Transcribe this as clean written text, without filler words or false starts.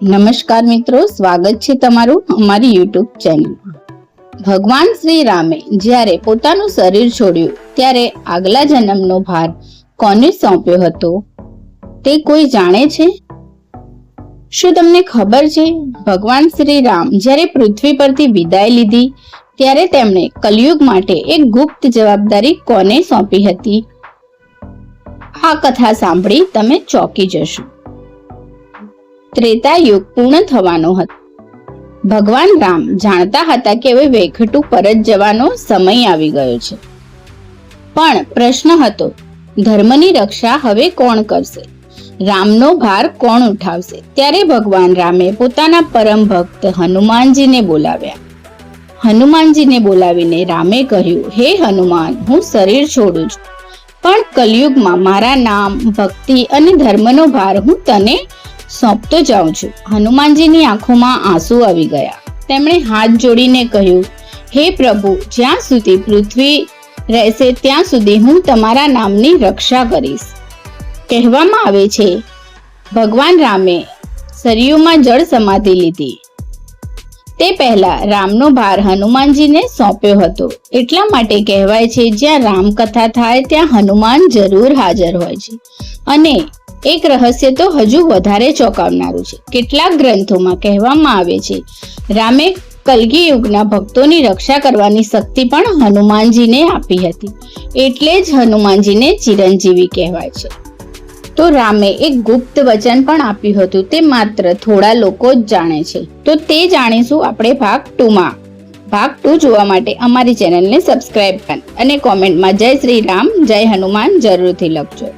નમસ્કાર મિત્રો, સ્વાગત છે તમારું અમારી યુટ્યુબ ચેનલમાં। ભગવાન શ્રી રામે જ્યારે પોતાનું શરીર છોડ્યું ત્યારે આગલા જન્મનો ભાર કોને સોંપ્યો હતો તે કોઈ જાણે છે? શું તમને ખબર છે ભગવાન શ્રી રામ જ્યારે પૃથ્વી પરથી વિદાય લીધી ત્યારે તેમણે કલયુગ માટે એક ગુપ્ત જવાબદારી કોને સોંપી હતી? આ કથા સાંભળી તમે ચોંકી જશો। ત્રેતા યુગ પૂર્ણ થવાનો હતો। ભગવાન રામ જાણતા હતા કે હવે વૈકુંઠ પરત જવાનો સમય આવી ગયો છે, પણ પ્રશ્ન હતો ધર્મની રક્ષા હવે કોણ કરશે? રામનો ભાર કોણ ઉઠાવશે? ત્યારે ભગવાન રામે પોતાના પરમ ભક્ત હનુમાનજીને બોલાવ્યા। હનુમાનજીને બોલાવીને રામે કહ્યું, હે હનુમાન, હું શરીર છોડું છું, પણ કલયુગમાં મારા નામ, ભક્તિ અને ધર્મનો ભાર હું તને સોંપતો જાઉં છું। હનુમાનજીની આંખોમાં આંસુ આવી ગયા। તેમણે હાથ જોડીને કહ્યું, હે પ્રભુ, જ્યાં સુધી પૃથ્વી રહેશે ત્યાં સુધી હું તમારા નામની રક્ષા કરીશ। કહેવામાં આવે છે ભગવાન રામે સરયુમાં જળ સમાધિ લીધી તે પહેલા રામનો ભાર હનુમાનજીને સોંપ્યો હતો। એટલા માટે કહેવાય છે જ્યાં રામકથા થાય ત્યાં હનુમાન જરૂર હાજર હોય છે। અને એક રહસ્ય તો હજુ વધારે ચોંકાવનારું છે। કેટલાક ગ્રંથોમાં કહેવામાં આવે છે રામે કલગી યુગના ભક્તોની રક્ષા કરવાની શક્તિ પણ હનુમાનજીને આપી હતી, એટલે જ હનુમાનજીને ચિરંજીવી કહેવાય છે। તો રામે એક ગુપ્ત વચન પણ આપ્યું હતું, તે માત્ર થોડા લોકો જ જાણે છે। તો તે જાણીશું આપણે ભાગ 2માં। ભાગ 2 જોવા માટે અમારી ચેનલને સબસ્ક્રાઇબ કરો અને કોમેન્ટમાં જય શ્રી રામ, જય હનુમાન જરૂરથી લખજો।